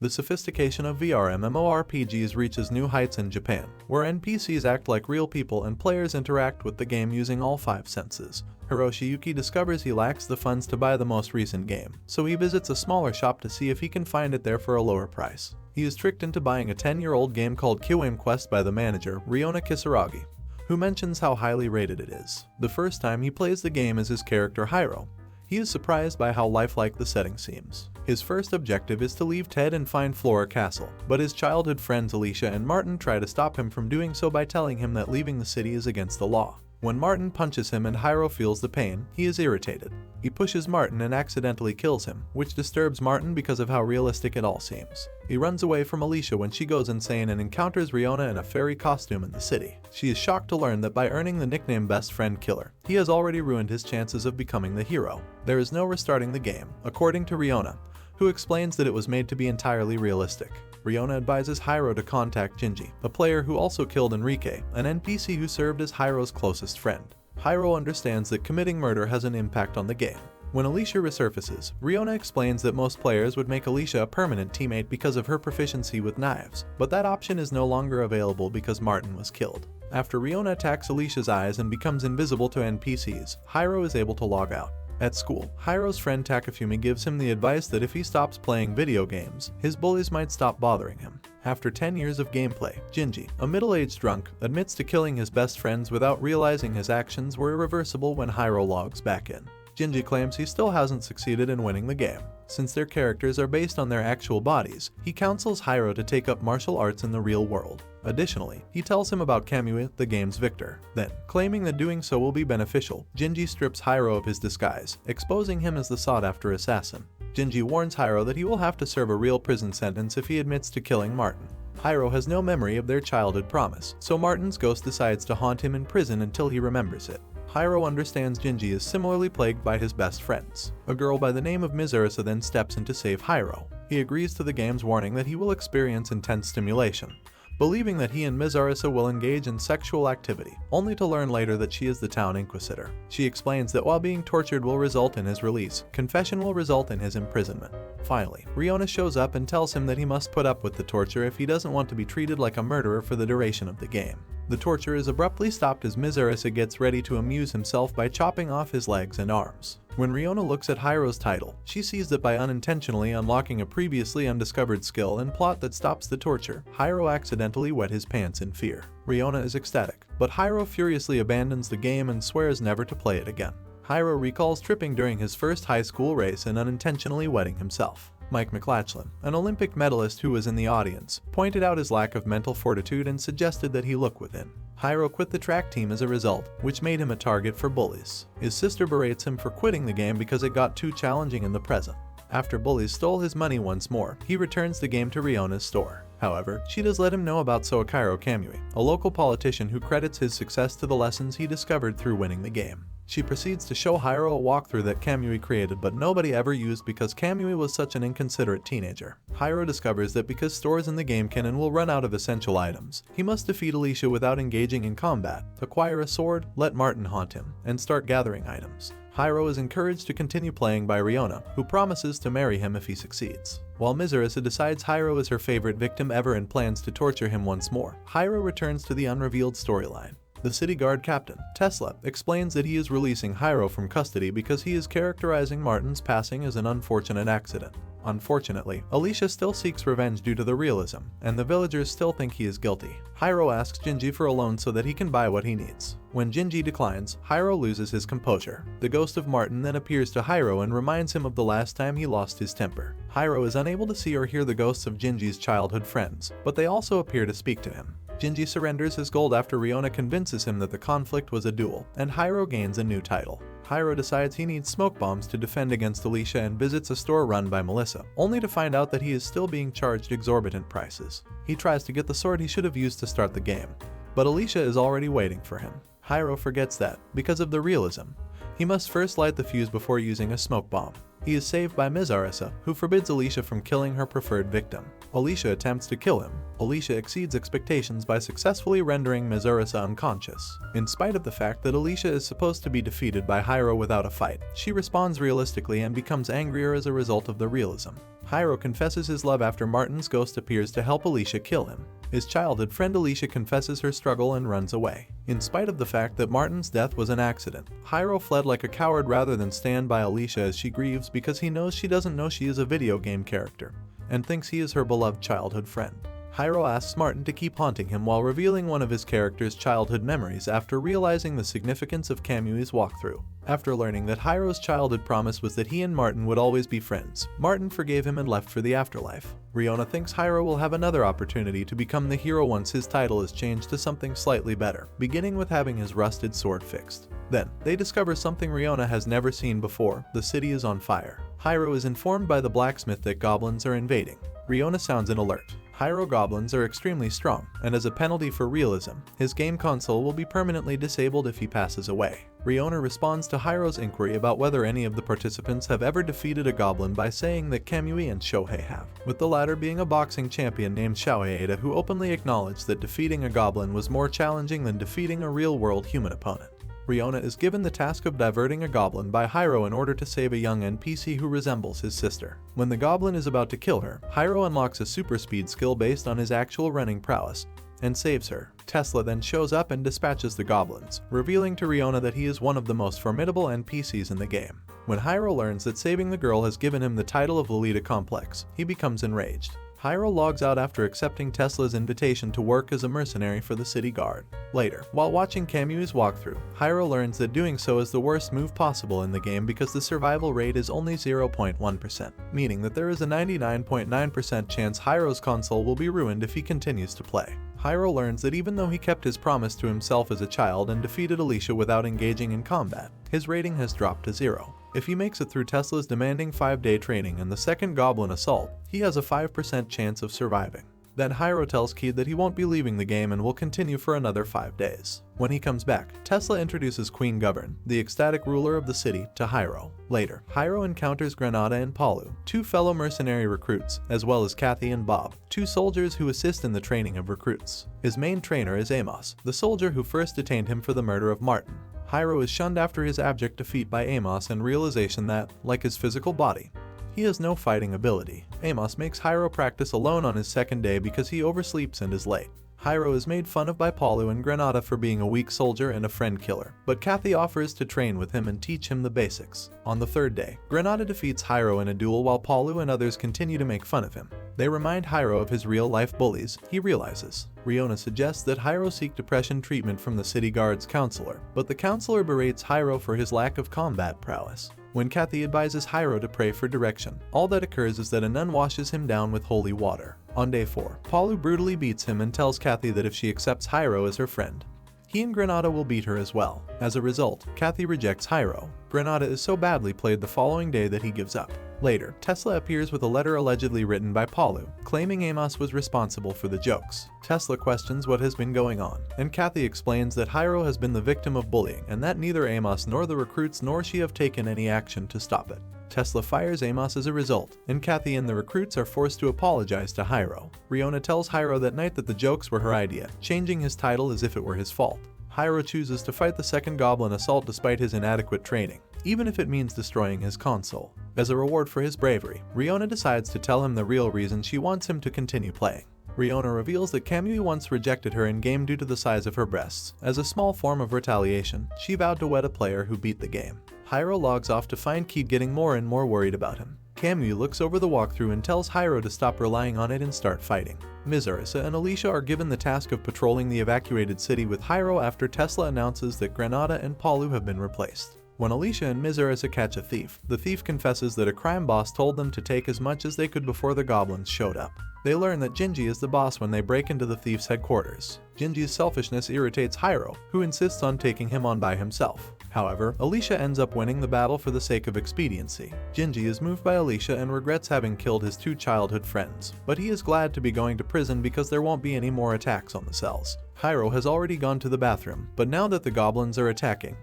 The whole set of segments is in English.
The sophistication of VRMMORPGs reaches new heights in Japan, where NPCs act like real people and players interact with the game using all 5 senses. Hiroshi Yuuki discovers he lacks the funds to buy the most recent game, so he visits a smaller shop to see if he can find it there for a lower price. He is tricked into buying a 10-year-old game called Kiwame Quest by the manager, Reona Kisaragi, who mentions how highly rated it is. The first time he plays the game as his character Hiro. He is surprised by how lifelike the setting seems. His first objective is to leave Ted and find Flora Castle, but his childhood friends Alicia and Martin try to stop him from doing so by telling him that leaving the city is against the law. When Martin punches him and Hiro feels the pain, he is irritated. He pushes Martin and accidentally kills him, which disturbs Martin because of how realistic it all seems. He runs away from Alicia when she goes insane and encounters Reona in a fairy costume in the city. She is shocked to learn that by earning the nickname Best Friend Killer, he has already ruined his chances of becoming the hero. There is no restarting the game, according to Reona, who explains that it was made to be entirely realistic. Reona advises Hiro to contact Genji, a player who also killed Enrique, an NPC who served as Hiro's closest friend. Hiro understands that committing murder has an impact on the game. When Alicia resurfaces, Reona explains that most players would make Alicia a permanent teammate because of her proficiency with knives, but that option is no longer available because Martin was killed. After Reona attacks Alicia's eyes and becomes invisible to NPCs, Hiro is able to log out. At school, Hiro's friend Takafumi gives him the advice that if he stops playing video games, his bullies might stop bothering him. After 10 years of gameplay, Genji, a middle-aged drunk, admits to killing his best friends without realizing his actions were irreversible when Hiro logs back in. Genji claims he still hasn't succeeded in winning the game. Since their characters are based on their actual bodies, he counsels Hiro to take up martial arts in the real world. Additionally, he tells him about Kamui, the game's victor. Then, claiming that doing so will be beneficial, Genji strips Hiro of his disguise, exposing him as the sought-after assassin. Genji warns Hiro that he will have to serve a real prison sentence if he admits to killing Martin. Hiro has no memory of their childhood promise, so Martin's ghost decides to haunt him in prison until he remembers it. Hiro understands Genji is similarly plagued by his best friends. A girl by the name of Mizurasa then steps in to save Hiro. He agrees to the game's warning that he will experience intense stimulation, believing that he and Mizurasa will engage in sexual activity, only to learn later that she is the town inquisitor. She explains that while being tortured will result in his release, confession will result in his imprisonment. Finally, Reona shows up and tells him that he must put up with the torture if he doesn't want to be treated like a murderer for the duration of the game. The torture is abruptly stopped as Mizurasa gets ready to amuse himself by chopping off his legs and arms. When Reona looks at Hiro's title, she sees that by unintentionally unlocking a previously undiscovered skill and plot that stops the torture, Hiro accidentally wet his pants in fear. Reona is ecstatic, but Hiro furiously abandons the game and swears never to play it again. Hiro recalls tripping during his first high school race and unintentionally wetting himself. Mike McLachlan, an Olympic medalist who was in the audience, pointed out his lack of mental fortitude and suggested that he look within. Hiro quit the track team as a result, which made him a target for bullies. His sister berates him for quitting the game because it got too challenging in the present. After bullies stole his money once more, he returns the game to Riona's store. However, she does let him know about Soichiro Kamui, a local politician who credits his success to the lessons he discovered through winning the game. She proceeds to show Hiro a walkthrough that Kamui created but nobody ever used because Kamui was such an inconsiderate teenager. Hiro discovers that because stores in the game can and will run out of essential items, he must defeat Alicia without engaging in combat, acquire a sword, let Martin haunt him, and start gathering items. Hiro is encouraged to continue playing by Reona, who promises to marry him if he succeeds. While Mizurasa decides Hiro is her favorite victim ever and plans to torture him once more, Hiro returns to the unrevealed storyline. The city guard captain, Tesla, explains that he is releasing Hiro from custody because he is characterizing Martin's passing as an unfortunate accident. Unfortunately, Alicia still seeks revenge due to the realism, and the villagers still think he is guilty. Hiro asks Genji for a loan so that he can buy what he needs. When Genji declines, Hiro loses his composure. The ghost of Martin then appears to Hiro and reminds him of the last time he lost his temper. Hiro is unable to see or hear the ghosts of Genji's childhood friends, but they also appear to speak to him. Genji surrenders his gold after Reona convinces him that the conflict was a duel, and Hiro gains a new title. Hiro decides he needs smoke bombs to defend against Alicia and visits a store run by Melissa, only to find out that he is still being charged exorbitant prices. He tries to get the sword he should have used to start the game, but Alicia is already waiting for him. Hiro forgets that, because of the realism, he must first light the fuse before using a smoke bomb. He is saved by Mizurasa, who forbids Alicia from killing her preferred victim. Alicia attempts to kill him. Alicia exceeds expectations by successfully rendering Mizurasa unconscious. In spite of the fact that Alicia is supposed to be defeated by Hiro without a fight, she responds realistically and becomes angrier as a result of the realism. Hiro confesses his love after Martin's ghost appears to help Alicia kill him. His childhood friend Alicia confesses her struggle and runs away. In spite of the fact that Martin's death was an accident, Hiro fled like a coward rather than stand by Alicia as she grieves because he knows she doesn't know she is a video game character, and thinks he is her beloved childhood friend. Hiro asks Martin to keep haunting him while revealing one of his character's childhood memories after realizing the significance of Kamui's walkthrough. After learning that Hiro's childhood promise was that he and Martin would always be friends, Martin forgave him and left for the afterlife. Reona thinks Hiro will have another opportunity to become the hero once his title is changed to something slightly better, beginning with having his rusted sword fixed. Then, they discover something Reona has never seen before: the city is on fire. Hiro is informed by the blacksmith that goblins are invading. Reona sounds an alert. Hiro goblins are extremely strong, and as a penalty for realism, his game console will be permanently disabled if he passes away. Reona responds to Hiro's inquiry about whether any of the participants have ever defeated a goblin by saying that Kamui and Shohei have, with the latter being a boxing champion named Shohei who openly acknowledged that defeating a goblin was more challenging than defeating a real-world human opponent. Reona is given the task of diverting a goblin by Hiro in order to save a young NPC who resembles his sister. When the goblin is about to kill her, Hiro unlocks a super speed skill based on his actual running prowess and saves her. Tesla then shows up and dispatches the goblins, revealing to Reona that he is one of the most formidable NPCs in the game. When Hiro learns that saving the girl has given him the title of Lolita Complex, he becomes enraged. Hiro logs out after accepting Tesla's invitation to work as a mercenary for the city guard. Later, while watching Kamui's walkthrough, Hiro learns that doing so is the worst move possible in the game because the survival rate is only 0.1%, meaning that there is a 99.9% chance Hiro's console will be ruined if he continues to play. Hiro learns that even though he kept his promise to himself as a child and defeated Alicia without engaging in combat, his rating has dropped to 0. If he makes it through Tesla's demanding 5-day training and the second goblin assault, he has a 5% chance of surviving. Then Hiro tells Kid that he won't be leaving the game and will continue for another 5 days. When he comes back, Tesla introduces Queen Govern, the ecstatic ruler of the city, to Hiro. Later, Hiro encounters Granada and Palu, 2 fellow mercenary recruits, as well as Kathy and Bob, 2 soldiers who assist in the training of recruits. His main trainer is Amos, the soldier who first detained him for the murder of Martin. Hiro is shunned after his abject defeat by Amos and realization that, like his physical body, he has no fighting ability. Amos makes Hiro practice alone on his second day because he oversleeps and is late. Hiro is made fun of by Palu and Granada for being a weak soldier and a friend killer, but Kathy offers to train with him and teach him the basics. On the third day, Granada defeats Hiro in a duel while Palu and others continue to make fun of him. They remind Hiro of his real-life bullies, he realizes. Reona suggests that Hiro seek depression treatment from the city guard's counselor, but the counselor berates Hiro for his lack of combat prowess. When Kathy advises Hiro to pray for direction, all that occurs is that a nun washes him down with holy water. On day 4, Palu brutally beats him and tells Kathy that if she accepts Hiro as her friend, he and Granada will beat her as well. As a result, Kathy rejects Hiro. Granada is so badly played the following day that he gives up. Later, Tesla appears with a letter allegedly written by Palu, claiming Amos was responsible for the jokes. Tesla questions what has been going on, and Kathy explains that Hiro has been the victim of bullying and that neither Amos nor the recruits nor she have taken any action to stop it. Tesla fires Amos as a result, and Kathy and the recruits are forced to apologize to Hiro. Reona tells Hiro that night that the jokes were her idea, changing his title as if it were his fault. Hiro chooses to fight the second goblin assault despite his inadequate training, even if it means destroying his console. As a reward for his bravery, Reona decides to tell him the real reason she wants him to continue playing. Reona reveals that Kamui once rejected her in-game due to the size of her breasts. As a small form of retaliation, she vowed to wed a player who beat the game. Hiro logs off to find Kid getting more and more worried about him. Kamui looks over the walkthrough and tells Hiro to stop relying on it and start fighting. Mizurasa and Alicia are given the task of patrolling the evacuated city with Hiro after Tesla announces that Granada and Palu have been replaced. When Alicia and Mizurasa catch a thief, the thief confesses that a crime boss told them to take as much as they could before the goblins showed up. They learn that Jinji is the boss when they break into the thief's headquarters. Jinji's selfishness irritates Hiro, who insists on taking him on by himself. However, Alicia ends up winning the battle for the sake of expediency. Jinji is moved by Alicia and regrets having killed his 2 childhood friends, but he is glad to be going to prison because there won't be any more attacks on the cells. Hiro has already gone to the bathroom, but now that the goblins are attacking,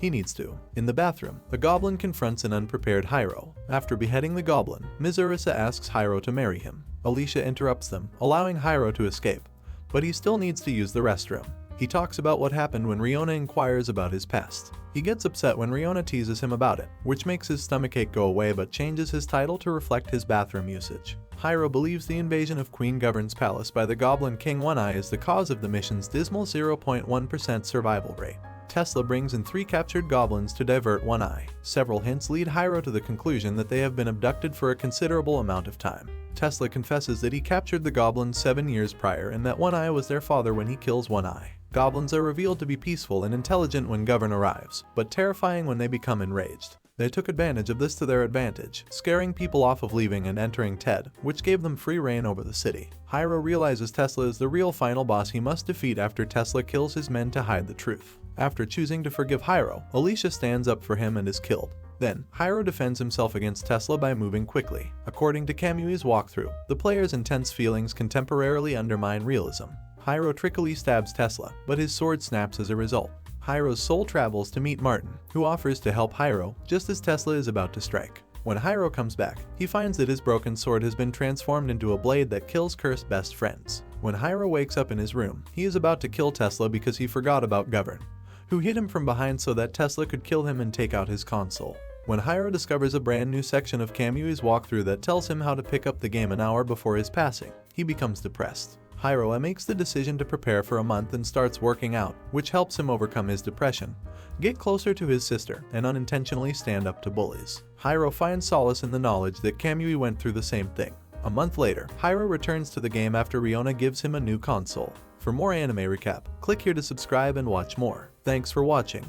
he needs to. In the bathroom, a goblin confronts an unprepared Hiro. After beheading the goblin, Mizurasa asks Hiro to marry him. Alicia interrupts them, allowing Hiro to escape, but he still needs to use the restroom. He talks about what happened when Reona inquires about his past. He gets upset when Reona teases him about it, which makes his stomachache go away but changes his title to reflect his bathroom usage. Hiro believes the invasion of Queen Govern's palace by the Goblin King One Eye is the cause of the mission's dismal 0.1% survival rate. Tesla brings in 3 captured goblins to divert One Eye. Several hints lead Hiro to the conclusion that they have been abducted for a considerable amount of time. Tesla confesses that he captured the goblins 7 years prior and that One Eye was their father when he kills One Eye. Goblins are revealed to be peaceful and intelligent when Govern arrives, but terrifying when they become enraged. They took advantage of this to their advantage, scaring people off of leaving and entering Ted, which gave them free reign over the city. Hiro realizes Tesla is the real final boss he must defeat after Tesla kills his men to hide the truth. After choosing to forgive Hiro, Alicia stands up for him and is killed. Then, Hiro defends himself against Tesla by moving quickly. According to Kamui's walkthrough, the player's intense feelings can temporarily undermine realism. Hiro trickily stabs Tesla, but his sword snaps as a result. Hiro's soul travels to meet Martin, who offers to help Hiro just as Tesla is about to strike. When Hiro comes back, he finds that his broken sword has been transformed into a blade that kills cursed best friends. When Hiro wakes up in his room, he is about to kill Tesla because he forgot about Govern, who hit him from behind so that Tesla could kill him and take out his console. When Hiro discovers a brand new section of Kamui's walkthrough that tells him how to pick up the game an hour before his passing, he becomes depressed. Hiro makes the decision to prepare for a month and starts working out, which helps him overcome his depression, get closer to his sister, and unintentionally stand up to bullies. Hiro finds solace in the knowledge that Kamui went through the same thing. A month later, Hiro returns to the game after Reona gives him a new console. For more anime recap, click here to subscribe and watch more. Thanks for watching.